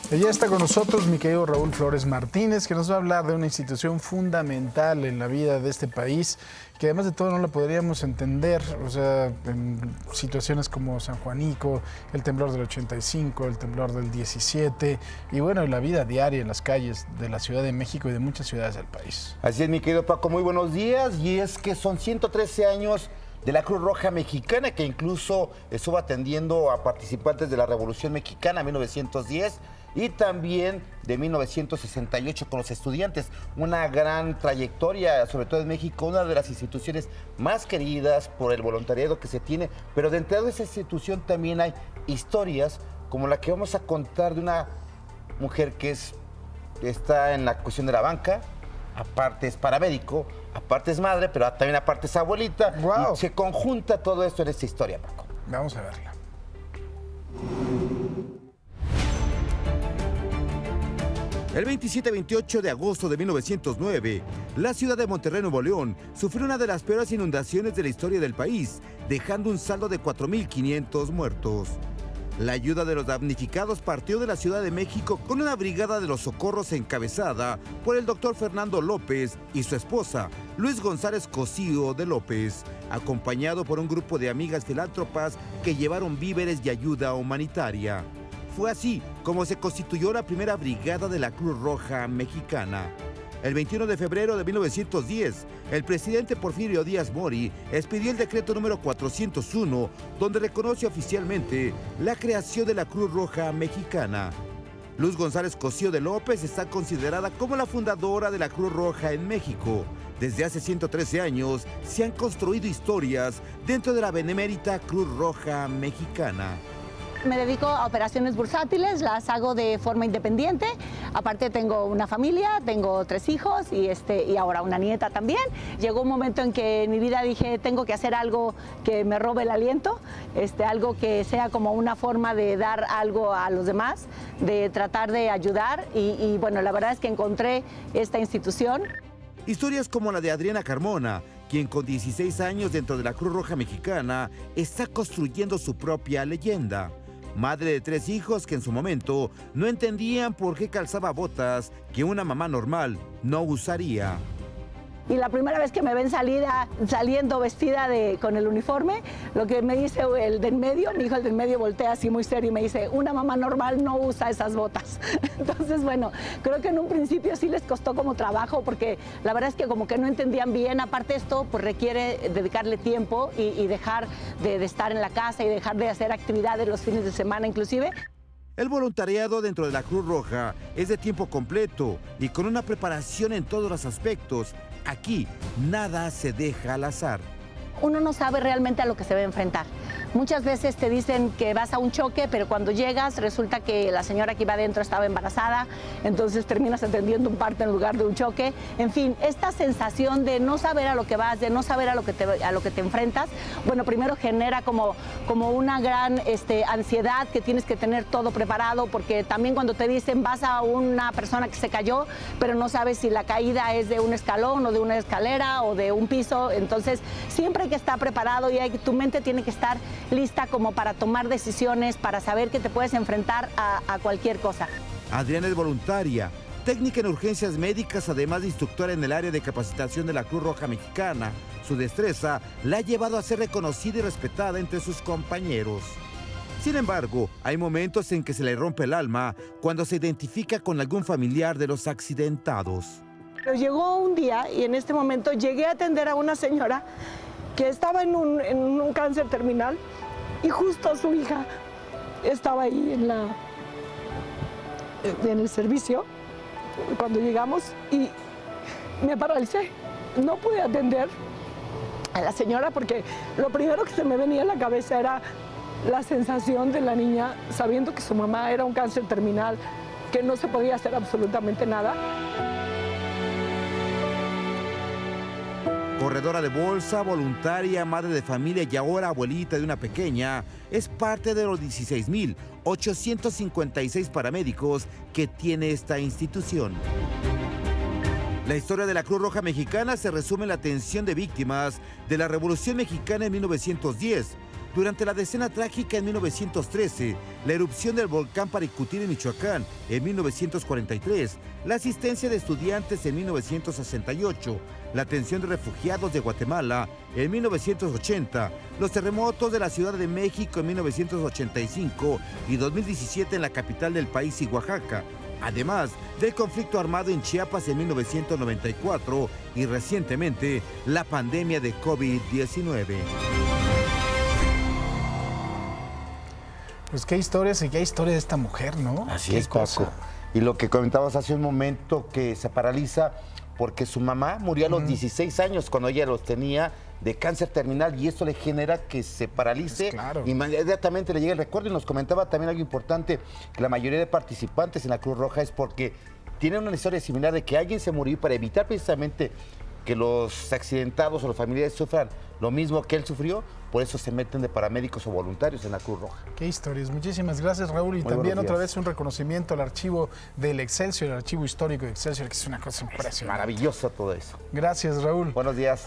Y ya está con nosotros mi querido Raúl Flores Martínez, que nos va a hablar de una institución fundamental en la vida de este país, que además de todo no la podríamos entender, o sea, en situaciones como San Juanico, el temblor del 85, el temblor del 17, y bueno, la vida diaria en las calles de la Ciudad de México y de muchas ciudades del país. Así es, mi querido Paco, muy buenos días, y es que son 113 años de la Cruz Roja Mexicana, que incluso estuvo atendiendo a participantes de la Revolución Mexicana en 1910, y también de 1968 con los estudiantes. Una gran trayectoria, sobre todo en México, una de las instituciones más queridas por el voluntariado que se tiene, pero dentro de esa institución también hay historias como la que vamos a contar de una mujer que está en la cuestión de la banca, aparte es paramédico, aparte es madre, pero también aparte es abuelita. Wow. Y se conjunta todo esto en esta historia, Paco. Vamos a verla. El 27-28 de agosto de 1909, la ciudad de Monterrey, Nuevo León, sufrió una de las peores inundaciones de la historia del país, dejando un saldo de 4.500 muertos. La ayuda de los damnificados partió de la Ciudad de México con una brigada de los socorros encabezada por el doctor Fernando López y su esposa, Luis González Cosío de López, acompañado por un grupo de amigas filántropas que llevaron víveres y ayuda humanitaria. Fue así como se constituyó la primera brigada de la Cruz Roja Mexicana. El 21 de febrero de 1910, el presidente Porfirio Díaz Mori expidió el decreto número 401, donde reconoce oficialmente la creación de la Cruz Roja Mexicana. Luz González Cosío de López está considerada como la fundadora de la Cruz Roja en México. Desde hace 113 años se han construido historias dentro de la benemérita Cruz Roja Mexicana. Me dedico a operaciones bursátiles, las hago de forma independiente. Aparte tengo una familia, tengo 3 hijos y ahora una nieta también. Llegó un momento en que en mi vida dije, tengo que hacer algo que me robe el aliento, algo que sea como una forma de dar algo a los demás, de tratar de ayudar y bueno, la verdad es que encontré esta institución. Historias como la de Adriana Carmona, quien con 16 años dentro de la Cruz Roja Mexicana está construyendo su propia leyenda. Madre de 3 hijos que en su momento no entendían por qué calzaba botas que una mamá normal no usaría. Y la primera vez que me ven saliendo vestida con el uniforme, lo que me dice el del medio, mi hijo el del medio voltea así muy serio y me dice, una mamá normal no usa esas botas. Entonces, bueno, creo que en un principio sí les costó como trabajo porque la verdad es que como que no entendían bien. Aparte esto pues requiere dedicarle tiempo y dejar de estar en la casa y dejar de hacer actividades los fines de semana inclusive. El voluntariado dentro de la Cruz Roja es de tiempo completo y con una preparación en todos los aspectos. Aquí nada se deja al azar. Uno no sabe realmente a lo que se va a enfrentar. Muchas veces te dicen que vas a un choque, pero cuando llegas resulta que la señora que iba adentro estaba embarazada, entonces terminas atendiendo un parto en lugar de un choque. En fin, esta sensación de no saber a lo que vas, de no saber a lo que te enfrentas, bueno, primero genera como una gran ansiedad, que tienes que tener todo preparado, porque también cuando te dicen vas a una persona que se cayó, pero no sabes si la caída es de un escalón o de una escalera o de un piso, entonces siempre hay que estar preparado y tu mente tiene que estar lista como para tomar decisiones, para saber que te puedes enfrentar a cualquier cosa. Adriana es voluntaria, técnica en urgencias médicas, además de instructora en el área de capacitación de la Cruz Roja Mexicana. Su destreza la ha llevado a ser reconocida y respetada entre sus compañeros. Sin embargo, hay momentos en que se le rompe el alma cuando se identifica con algún familiar de los accidentados. Pero llegó un día y en este momento llegué a atender a una señora que estaba en un cáncer terminal y justo su hija estaba ahí en el servicio cuando llegamos y me paralicé. No pude atender a la señora porque lo primero que se me venía a la cabeza era la sensación de la niña sabiendo que su mamá era un cáncer terminal, que no se podía hacer absolutamente nada. Corredora de bolsa, voluntaria, madre de familia y ahora abuelita de una pequeña, es parte de los 16.856 paramédicos que tiene esta institución. La historia de la Cruz Roja Mexicana se resume en la atención de víctimas de la Revolución Mexicana en 1910, Durante la decena trágica en 1913, la erupción del volcán Paricutín en Michoacán en 1943, la asistencia de estudiantes en 1968, la atención de refugiados de Guatemala en 1980, los terremotos de la Ciudad de México en 1985 y 2017 en la capital del país y Oaxaca, además del conflicto armado en Chiapas en 1994 y recientemente la pandemia de COVID-19. Pues qué historias y qué historia de esta mujer, ¿no? Así Qué es, Paco. Y lo que comentabas hace un momento, que se paraliza porque su mamá murió a los 16 años cuando ella los tenía de cáncer terminal y esto le genera que se paralice. Pues claro. Inmediatamente le llega el recuerdo y nos comentaba también algo importante, que la mayoría de participantes en la Cruz Roja es porque tienen una historia similar de que alguien se murió y para evitar precisamente que los accidentados o los familiares sufran lo mismo que él sufrió, por eso se meten de paramédicos o voluntarios en la Cruz Roja. Qué historias. Muchísimas gracias, Raúl. Y Muy también buenos otra días. vez un reconocimiento al archivo del Excelsior, el archivo histórico de Excelsior, que es una cosa impresionante. Maravilloso todo eso. Gracias, Raúl. Buenos días.